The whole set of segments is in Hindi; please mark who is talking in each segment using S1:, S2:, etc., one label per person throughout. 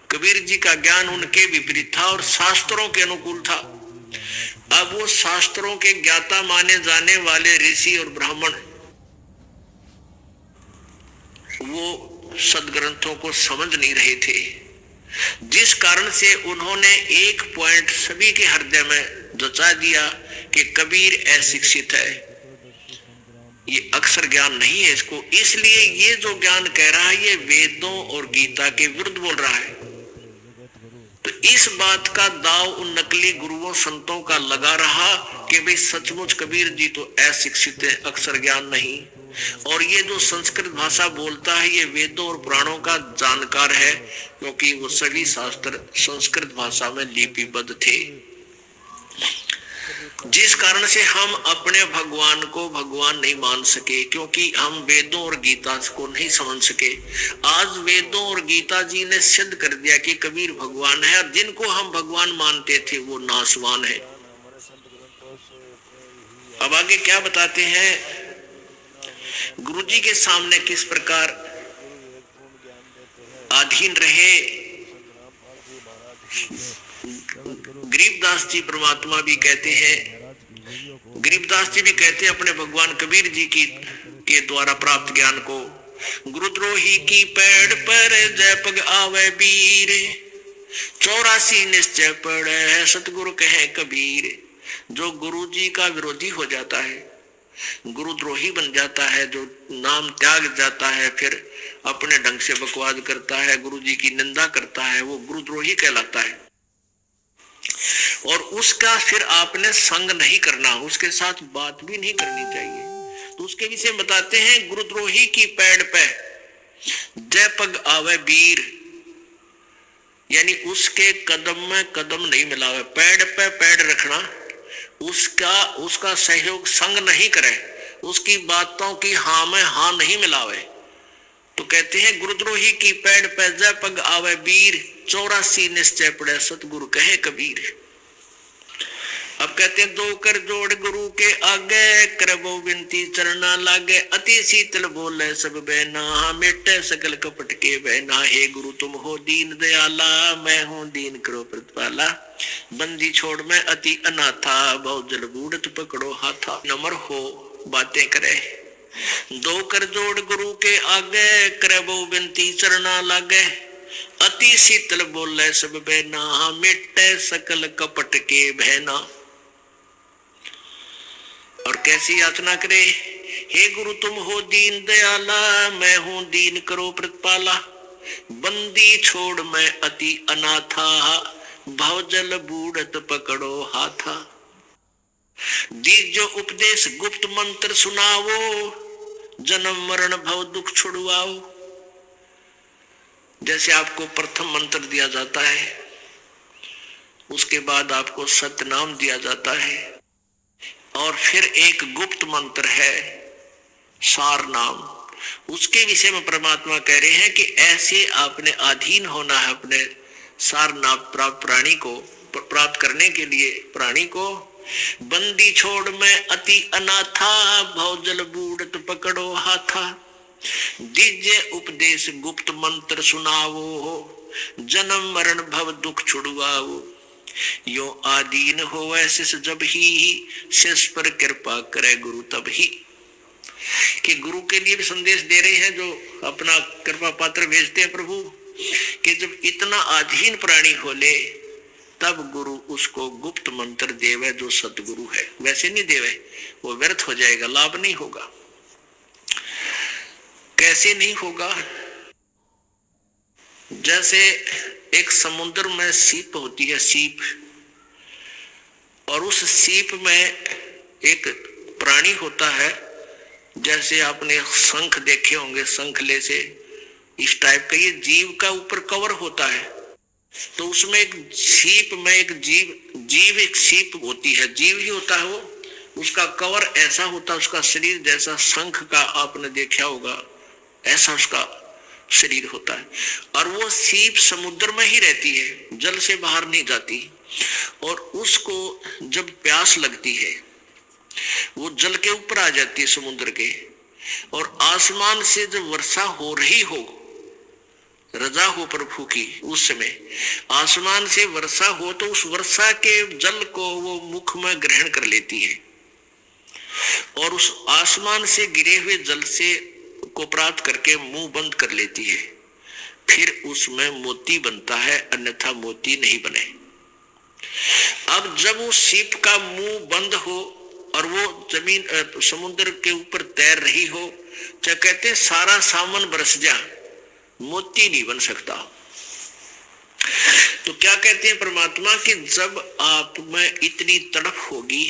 S1: कबीर जी का ज्ञान उनके विपरीत था और शास्त्रों के अनुकूल था। अब वो शास्त्रों के ज्ञाता माने जाने वाले ऋषि और ब्राह्मण वो सदग्रंथों को समझ नहीं रहे थे, जिस कारण से उन्होंने एक पॉइंट सभी के हृदय में जचा दिया कि कबीर अशिक्षित है, ये अक्षर ज्ञान नहीं है इसको, इसलिए ये जो ज्ञान कह रहा है ये वेदों और गीता के विरुद्ध बोल रहा है। तो इस बात का दाव उन नकली गुरुओं संतों का लगा रहा कि भाई सचमुच कबीर जी तो अशिक्षित है, अक्षर ज्ञान नहीं, और ये जो संस्कृत भाषा बोलता है ये वेदों और पुराणों का जानकार है, क्योंकि वो सभी शास्त्र संस्कृत भाषा में लिपिबद्ध थे। जिस कारण से हम अपने भगवान को भगवान नहीं मान सके, क्योंकि हम वेदों और गीता को नहीं समझ सके। आज वेदों और गीता जी ने सिद्ध कर दिया कि कबीर भगवान है, और जिनको हम भगवान मानते थे वो नासवान है। अब आगे क्या बताते हैं, गुरु जी के सामने किस प्रकार अधीन रहे। गरीबदास जी परमात्मा भी कहते हैं, गरीबदास जी भी कहते हैं अपने भगवान कबीर जी की के द्वारा प्राप्त ज्ञान को, गुरुद्रोही की पेड़ पर जय पग आवे बीर, 84 निश्चय पड़े सतगुरु कहे कबीर। जो गुरु जी का विरोधी हो जाता है, गुरुद्रोही बन जाता है, जो नाम त्याग जाता है, फिर अपने ढंग से बकवाद करता है, गुरु जी की निंदा करता है, वो गुरुद्रोही कहलाता है। और उसका फिर आपने संग नहीं करना, उसके साथ बात भी नहीं करनी चाहिए। तो उसके विषय बताते हैं, गुरुद्रोही की पैड़ पे जय पग आवे बीर, यानी उसके कदम में कदम नहीं मिलावे, पैड़ पे पैड़ रखना, उसका सहयोग संग नहीं करे, उसकी बातों की हाँ में हाँ नहीं मिलावे। तो कहते हैं गुरुद्रोही की पैड़ पे जय पग आवे बीर, 84 निश्चय पड़े सतगुरु कहे कबीर। अब कहते हैं, दो कर जोड़ गुरु के आगे, करबो विनती चरना लागे, अति शीतल बोले सब बहना, मिटे सकल कपट के बहना, हे गुरु तुम हो दीन दयाला, मैं हूं दीन करो प्रतिपाला, बंदी छोड़ मैं अति अनाथा, बहुत जल बूढ़त पकड़ो हाथा, नमर हो बातें करे। दो कर जोड़ गुरु के आगे, करबो विनती चरना लागे, अति शीतल बोले सब बहना, मिटे सकल कपट के बहना। और कैसी याचना करे, हे गुरु तुम हो दीन दयाला, मैं हूं दीन करो प्रतिपाला, बंदी छोड़ मैं अति अनाथा, भवजल बूढ़त पकड़ो हाथा। दीजो उपदेश गुप्त मंत्र सुनावो, जन्म मरण भव दुख छुड़वाओ। जैसे आपको प्रथम मंत्र दिया जाता है, उसके बाद आपको सत्य नाम दिया जाता है, और फिर एक गुप्त मंत्र है सार नाम, उसके विषय में परमात्मा कह रहे हैं कि ऐसे आपने अधीन होना है अपने सार नाम प्राप्त प्राणी को प्राप्त करने के लिए। प्राणी को बंदी छोड़ मैं अति अनाथा, भवजल बूढ़त पकड़ो हाथा, दीजे उपदेश गुप्त मंत्र सुनावो, जन्म मरण भव दुख छुड़वाओ। यो आदीन हो शिष जब ही, शिष पर कृपा करे गुरु तब ही। कि गुरु के लिए भी संदेश दे रहे हैं जो अपना कृपा पात्र भेजते हैं प्रभु, कि जब इतना अधीन प्राणी हो ले तब गुरु उसको गुप्त मंत्र देवे, जो सतगुरु है। वैसे नहीं देवे, वो व्यर्थ हो जाएगा, लाभ नहीं होगा। कैसे नहीं होगा? जैसे एक समुद्र में सीप होती है, सीप, और उस सीप में एक प्राणी होता है, जैसे आपने शंख देखे होंगे, शंखले से इस टाइप का ये जीव का ऊपर कवर होता है। तो उसमें एक सीप में एक जीव एक सीप होती है, जीव ही होता है वो, उसका कवर ऐसा होता है, उसका शरीर जैसा शंख का आपने देखा होगा, ऐसा उसका शरीर होता है। और वो सीप समुद्र में ही रहती है, जल से बाहर नहीं जाती, और उसको जब प्यास लगती है वो जल के ऊपर आ जाती है समुद्र के, और आसमान से जब वर्षा हो रही हो रजा हो प्रभु की, उस समय आसमान से वर्षा हो तो उस वर्षा के जल को वो मुख में ग्रहण कर लेती है और उस आसमान से गिरे हुए जल से को प्राप्त करके मुंह बंद कर लेती है, फिर उसमें मोती बनता है, अन्यथा मोती नहीं बने। अब जब उस सीप का मुंह बंद हो और वो जमीन समुद्र के ऊपर तैर रही हो, तो कहते हैं सारा सावन बरस जा, मोती नहीं बन सकता। तो क्या कहते हैं परमात्मा कि जब आप में इतनी तड़प होगी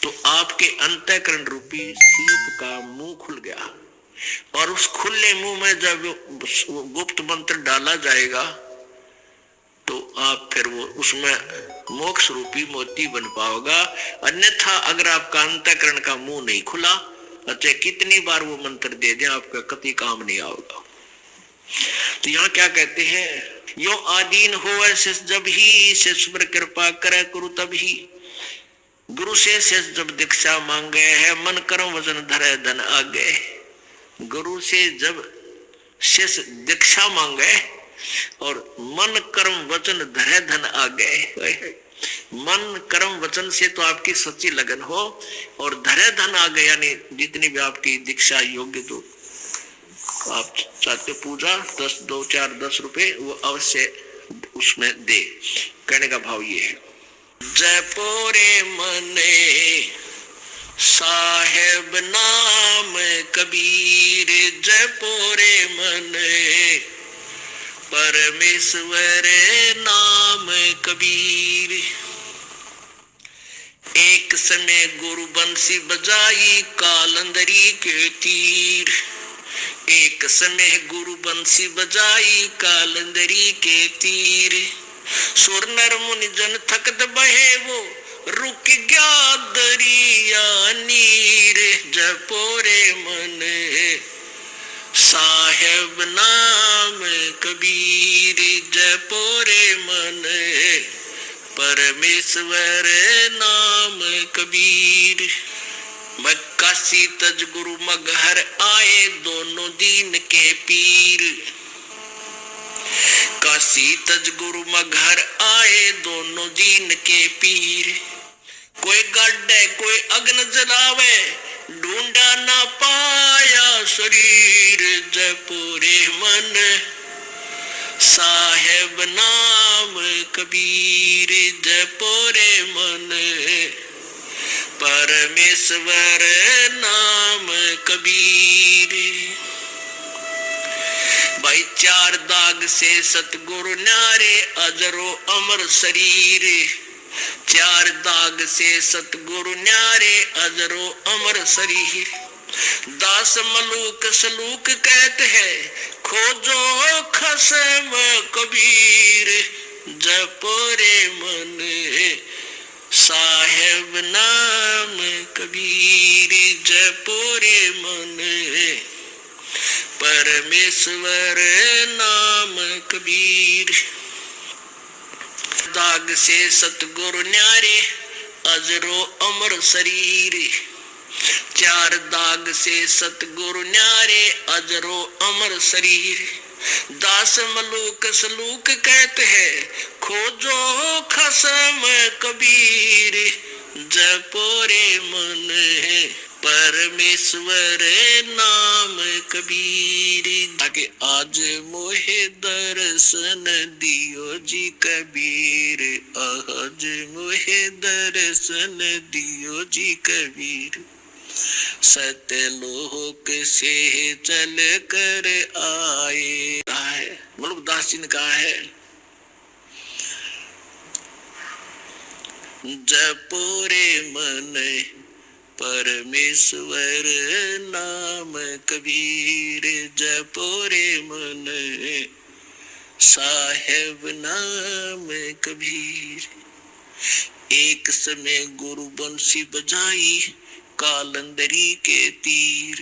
S1: तो आपके अंतःकरण रूपी सीप का मुंह खुल गया और उस खुले मुंह में जब गुप्त मंत्र डाला जाएगा तो आप फिर वो उसमें मोक्ष रूपी मोती बन पाओगा। अन्यथा अगर आपका अंतःकरण का मुंह नहीं खुला, चाहे कितनी बार वो मंत्र दे दें, आपका कति काम नहीं आएगा। तो यहाँ क्या कहते हैं, यो आदीन हो ऐसे जब ही से सुब्र कृपा करे गुरु तब ही, गुरु से जब दीक्षा मांगे है मन कर्म वजन धरे धन आगे। गुरु से जब शेष दीक्षा मांगे और मन कर्म वचन धरे धन आगे। मन कर्म वचन से तो आपकी सच्ची लगन हो और धरे धन आ गए, यानी जितनी भी आपकी दीक्षा योग्य तो आप चाहते पूजा 10 2 4 10 रुपए वो अवश्य उसमें दे। कहने का भाव ये है, जयपुरे मने साहेब नाम कबीर, जयपुरे मने परमेश्वर नाम कबीर। एक समय गुरु बंसी बजाई कालंदरी के तीर, एक समय गुरु बंसी बजाई कालंदरी के तीर। सुर नर मुनि जन थकत बहे वो रुक गया दरिया नीर, जयपुरे मन साहेब नाम कबीर, जयपुरे मन परमेश्वर नाम कबीर। काशी तज गुरु मगहर आए दोनों दीन के पीर, काशी तज गुरु मगहर आए दोनों दीन के पीर। कोई गड्ढे कोई अग्न जलावे ढूंढा ना पाया शरीर, जयपुरे मन साहेब नाम कबीर, जयपुरे मन परमेश्वर नाम कबीर। भाई चार दाग से सतगुरु न्यारे अजरो अमर शरीर, चार दाग से सतगुरु न्यारे अजरो अमर शरीर। दास मलूक सलूक कहते हैं खोजो खसम कबीर, जयपुरे मन साहेब नाम कबीर, जयपुरे मन परमेश्वर नाम कबीर। दाग से सतगुरु न्यारे अजरो अमर शरीर, चार दाग से सतगुरु न्यारे अजरो अमर शरीर। दास मलूक सलूक कहते हैं खोजो खसम कबीर, जयपुरे मन परमेश्वर नाम कबीर। ताकि आज मोहे दर्शन दियो जी कबीर, आज मोहे दर्शन दियो जी कबीर। सत्यलोक से चल कर आए। मलुकदास जी ने कहा है, जयपुरे मन परमेश्वर नाम कबीर, जयपुरे मन साहेब नाम कबीर। एक समय गुरु बंसी बजाई कालंदरी के तीर,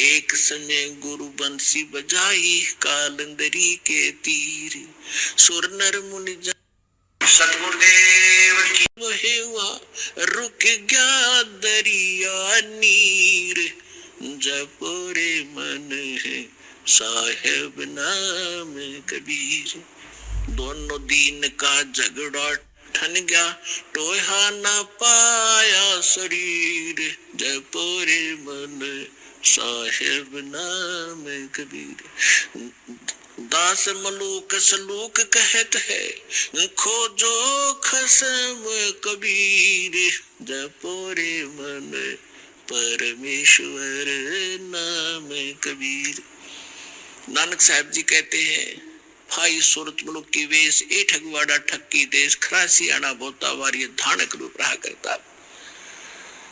S1: एक समय गुरु बंसी बजाई कालंदरी के तीर। सुर नर मुनि सतगुरुदेव की वहेवा रुक गया दरिया नीर, जयपुरे मन साहेब नाम कबीर। दोनों दीन का झगड़ा ठन गया, टोहा न पाया शरीर, जय पोरे मन साहेब नाम कबीर। दास मलूक सलूक कहत है, खोजो खसम कबीर, जय पोरे मन परमेश्वर नाम कबीर। नानक साहब जी कहते हैं, भाई सूरत मुलुक की वेश ए ठगवाड़ा ठक्की देश, खरासी आना बोता वारी धानक रूप रहा करता।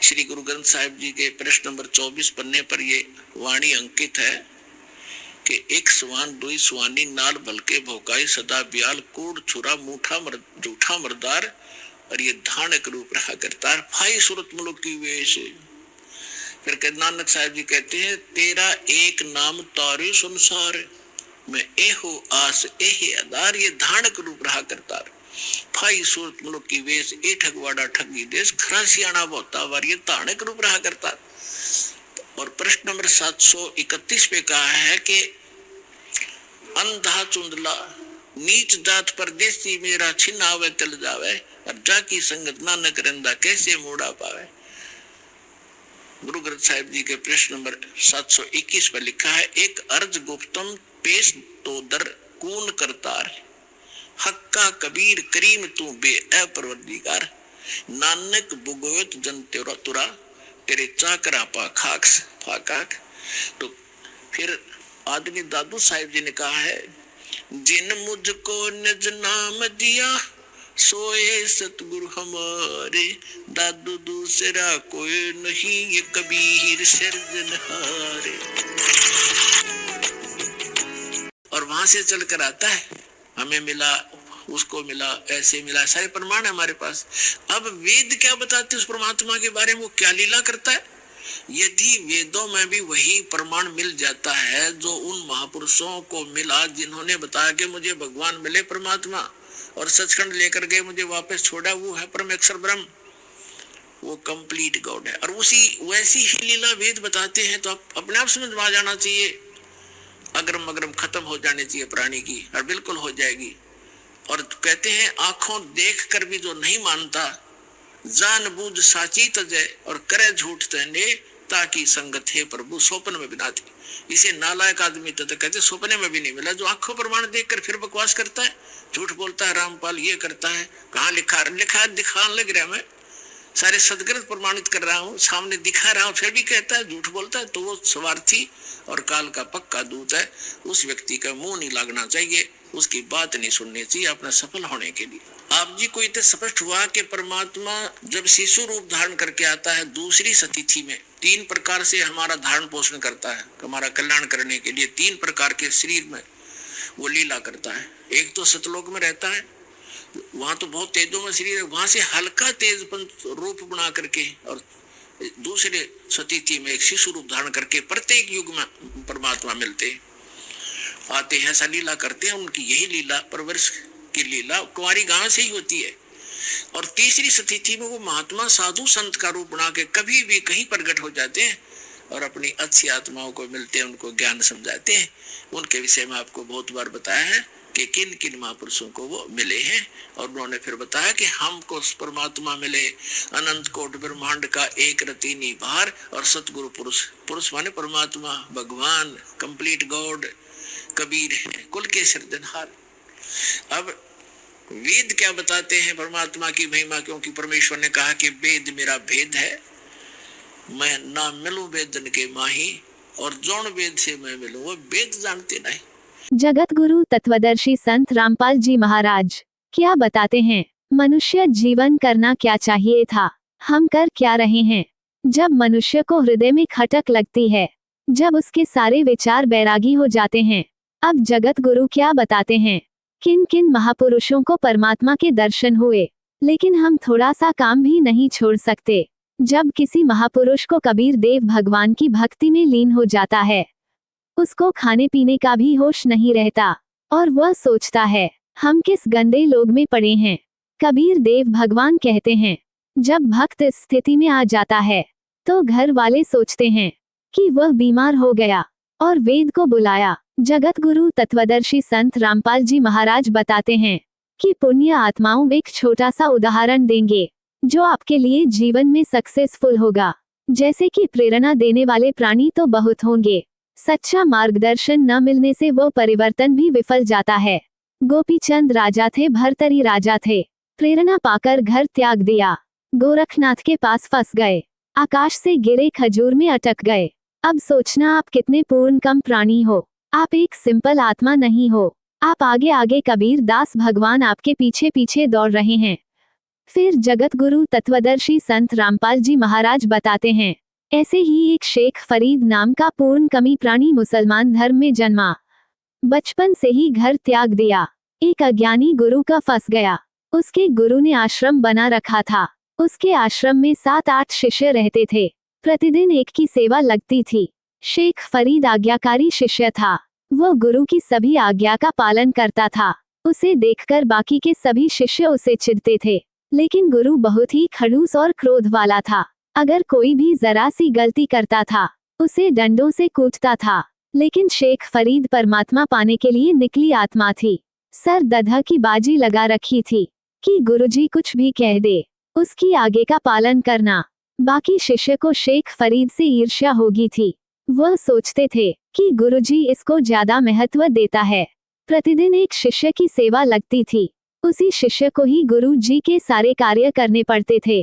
S1: श्री गुरु ग्रंथ साहिब जी के प्रश्न नंबर 24 पन्ने पर ये वाणी अंकित है कि एक सवान दुई सवानी नाल भलके भोकाई सदा ब्याल, कूड़ छुरा मूठा झूठा मरदार, और ये धानक रूप रहा करता। भाई सूरत मुलुक की वेश। फिर नानक साहब जी कहते हैं, तेरा एक नाम तारे संसार, मैं एहो आस एहे आधार, ये धानक रूप रहा करता। भाई सूरत मुलुक की वेश ए ठगवाड़ा ठगी देश, खरासियाना बोता वार, ये धानक रूप रहा करता। और प्रश्न नंबर 731 पे कहा है कि अंधा चुंदला नीच जात परदेसी, मेरा छिनावे चल जावे, और जाकी संगत नानक रंदा कैसे मोड़ा पावे। गुरु ग्रंथ साहिब जी के प्रश्न नंबर 721 पर लिखा है, एक अर्ज गुप्तम पेश तो दर कून करतार, हक्का कबीर करीम तू बे अपरवरदिगार, नानक बुगोत जन तेरा तुरा, तेरे चाकरा पा खाक्स फाकाक। तो फिर आदमी दादू साहिब जी ने कहा है, जिन मुझको निज नाम दिया, सोए सतगुरु हमारे, दादू दूसरा कोई नहीं, ये कबीर सिरजनहारे। और वहां से चलकर आता है, हमें मिला उसको मिला ऐसे मिला, सारे प्रमाण है हमारे पास। अब वेद क्या बताते उस परमात्मा के बारे में, वो क्या लीला करता है। यदि वेदों में भी वही प्रमाण मिल जाता है जो उन महापुरुषों को मिला जिन्होंने बताया कि मुझे भगवान मिले परमात्मा और सचखंड लेकर गए, मुझे वापस छोड़ा, वो है परमेश्वर ब्रह्म, वो कंप्लीट गॉड है। और उसी वैसी ही लीला वेद बताते हैं, तो अपने आप समझ में आ जाना चाहिए, अग्रम अग्रम खत्म हो जानी चाहिए प्राणी की, और बिल्कुल हो जाएगी। और कहते हैं, आंखों देख कर भी जो नहीं मानता, जान बूझ साची तजय, और करे झूठ तने, ताकि संगत है प्रभु स्वप्न में बिना थी। इसे नालायक आदमी तो कहते सपने में भी नहीं मिला, जो आंखों प्रमाण देखकर फिर बकवास करता है, झूठ बोलता है, रामपाल ये करता है, कहाँ लिखा दिखाने लग रहा, मैं सारे सदग्रंथ प्रमाणित कर रहा हूँ, सामने दिखा रहा हूँ, फिर भी कहता है, झूठ बोलता है, तो वो स्वार्थी और काल का पक्का दूत है। उस व्यक्ति का मुंह नहीं लगना चाहिए, उसकी बात नहीं सुननी चाहिए अपना सफल होने के लिए। आप जी को इतना स्पष्ट हुआ कि परमात्मा जब शिशु रूप धारण करके आता है दूसरी सतिथि में, 3 प्रकार से हमारा धारण पोषण करता है, हमारा कल्याण करने के लिए 3 प्रकार के शरीर में वो लीला करता है। एक तो सतलोक में रहता है, वहां तो बहुत तेजों में शरीर है, वहां से हल्का तेजपन रूप बना करके, और दूसरे सतिथि में एक शिशु रूप धारण करके प्रत्येक युग में परमात्मा मिलते आते हैं, ऐसा लीला करते हैं। उनकी यही लीला परवरिश की लीला कुंवारी गांव से ही होती है। और तीसरी स्थिति में वो महात्मा साधु संत का रूप बना के कभी भी कहीं प्रकट हो जाते हैं और अपनी अच्छी आत्माओं को मिलते हैं, उनको ज्ञान समझाते हैं। उनके विषय में आपको बहुत बार बताया है कि किन किन महापुरुषों को वो मिले हैं, और उन्होंने फिर बताया कि हमको परमात्मा मिले अनंत कोट ब्रह्मांड का एक रति निभार, और सतगुरु पुरुष माने परमात्मा भगवान कंप्लीट गॉड कबीर है, कुल के सिरजनहार। अब वेद क्या बताते हैं परमात्मा की महिमा, क्योंकि परमेश्वर ने कहा कि वेद मेरा भेद है, मैं ना मिलूं वेदन के माही, और जौन वेद से मैं मिलूं वो वेद जानते नहीं।
S2: जगत गुरु तत्वदर्शी संत रामपाल जी महाराज क्या बताते हैं, मनुष्य जीवन करना क्या चाहिए था, हम कर क्या रहे हैं। जब मनुष्य को हृदय में खटक लगती है, जब उसके सारे विचार बैरागी हो जाते हैं। अब जगत गुरु क्या बताते हैं, किन किन महापुरुषों को परमात्मा के दर्शन हुए, लेकिन हम थोड़ा सा काम भी नहीं छोड़ सकते। जब किसी महापुरुष को कबीर देव भगवान की भक्ति में लीन हो जाता है, उसको खाने पीने का भी होश नहीं रहता, और वह सोचता है हम किस गंदे लोग में पड़े हैं। कबीर देव भगवान कहते हैं, जब भक्त इस स्थिति में आ जाता है तो घर वाले सोचते हैं कि वह बीमार हो गया, और वेद को बुलाया जगत गुरु तत्वदर्शी संत रामपाल जी महाराज बताते हैं कि पुण्य आत्माओं एक छोटा सा उदाहरण देंगे जो आपके लिए जीवन में सक्सेसफुल होगा। जैसे कि प्रेरणा देने वाले प्राणी तो बहुत होंगे, सच्चा मार्गदर्शन न मिलने से वो परिवर्तन भी विफल जाता है। गोपीचंद राजा थे, भर्तरी राजा थे, प्रेरणा पाकर घर त्याग दिया, गोरखनाथ के पास फंस गए, आकाश से गिरे खजूर में अटक गए। अब सोचना आप कितने पूर्ण कम प्राणी हो। आप एक सिंपल आत्मा नहीं हो, आप आगे आगे कबीर दास भगवान आपके पीछे पीछे दौड़ रहे हैं। फिर जगत गुरु तत्वदर्शी संत रामपाल जी महाराज बताते हैं, ऐसे ही एक शेख फरीद नाम का पूर्ण कमी प्राणी मुसलमान धर्म में जन्मा, बचपन से ही घर त्याग दिया, एक अज्ञानी गुरु का फंस गया। उसके गुरु ने आश्रम बना रखा था। उसके आश्रम में 7-8 शिष्य रहते थे, प्रतिदिन एक की सेवा लगती थी। शेख फरीद आज्ञाकारी शिष्य था, वो गुरु की सभी आज्ञा का पालन करता था। उसे देखकर बाकी के सभी शिष्य उसे चिढ़ते थे, लेकिन गुरु बहुत ही खड़ूस और क्रोध वाला था। अगर कोई भी जरा सी गलती करता था, उसे डंडों से कूटता था। लेकिन शेख फरीद परमात्मा पाने के लिए निकली आत्मा थी, सर दधा की बाजी लगा रखी थी कि गुरुजी कुछ भी कह दे, उसकी आगे का पालन करना। बाकी शिष्य को शेख फरीद से ईर्ष्या होगी थी। वह सोचते थे कि गुरुजी इसको ज्यादा महत्व देता है। प्रतिदिन एक शिष्य की सेवा लगती थी, उसी शिष्य को ही गुरुजी के सारे कार्य करने पड़ते थे।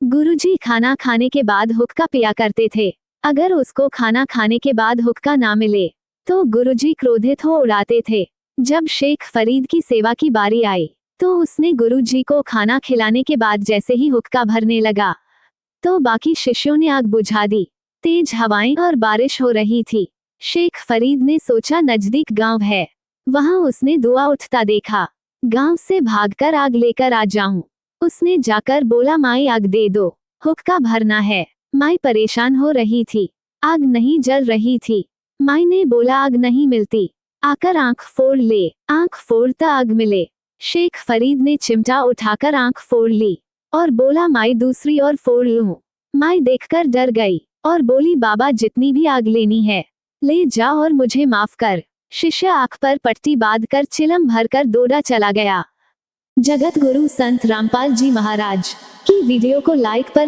S2: गुरुजी खाना खाने के बाद हुक्का पिया करते थे। अगर उसको खाना खाने के बाद हुक्का ना मिले तो गुरुजी क्रोधित हो उड़ाते थे। जब शेख फरीद की सेवा की बारी आई तो उसने गुरुजी को खाना खिलाने के बाद जैसे ही हुक्का भरने लगा तो बाकी शिष्यों ने आग बुझा दी। तेज हवाएं और बारिश हो रही थी। शेख फरीद ने सोचा नजदीक गांव है, वहां उसने धुआं उठता देखा। गांव से भागकर आग लेकर आ जाऊं। उसने जाकर बोला, माई आग दे दो, हुक्का भरना है। माई परेशान हो रही थी, आग नहीं जल रही थी। माई ने बोला, आग नहीं मिलती, आकर आंख फोड़ ले। आंख फोड़ता आग मिले। शेख फरीद ने चिमटा उठाकर आंख फोड़ ली और बोला, माई दूसरी और फोड़ लूं। माई देखकर डर गई और बोली, बाबा जितनी भी आग लेनी है ले जा और मुझे माफ कर। शिष्य आंख पर पट्टी बांधकर चिलम भरकर दौड़ा चला गया। जगत गुरु संत रामपाल जी महाराज की वीडियो को लाइक पर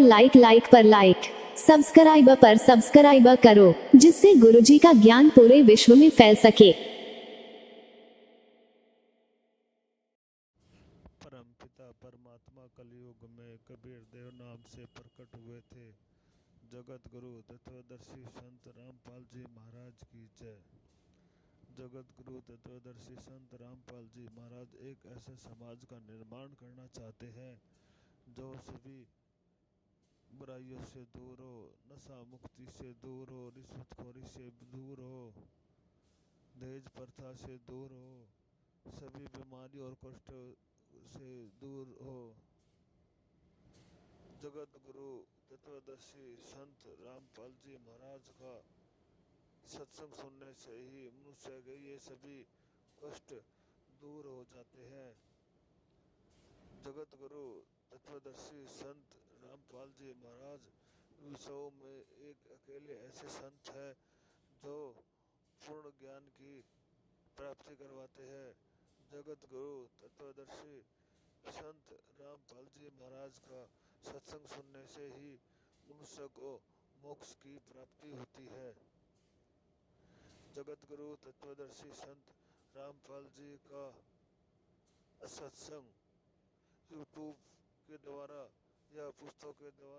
S2: लाइक, सब्सक्राइब पर सब्सक्राइब करो, जिससे गुरुजी का ज्ञान पूरे विश्व में फैल सके।
S3: परमपिता परमात्मा कलयुग में कबीर देव नाम से प्रकट हुए थे। जगत गुरु तत्वदर्शी संत रामपाल जी महाराज की जय। जगत गुरु तत्वदर्शी संत रामपाल जी महाराज एक ऐसे समाज का निर्माण करना चाहते हैं जो सभी बुराइयों से दूर हो, नशा मुक्ति से दूर हो, रिश्वतखोरी से दूर हो, दहेज प्रथा से दूर हो, सभी बीमारी और कष्ट से दूर हो। जगत गुरु तत्वदर्शी संत रामपाल जी महाराज का सत्संग सुनने से ही मनुष्य के ये सभी कष्ट दूर हो जाते हैं। जगत गुरु तत्वदर्शी संत रामपाल जी महाराज विश्व में एक अकेले ऐसे संत हैं जो पूर्ण ज्ञान की प्राप्ति करवाते हैं। जगत गुरु तत्वदर्शी संत रामपाल जी महाराज का सत्संग सुनने से ही मनुष्य को मोक्ष की प्राप्ति होती है। जगत गुरु तत्वदर्शी संत रामपाल जी का सत्संग यूट्यूब के द्वारा या पुस्तकों के द्वारा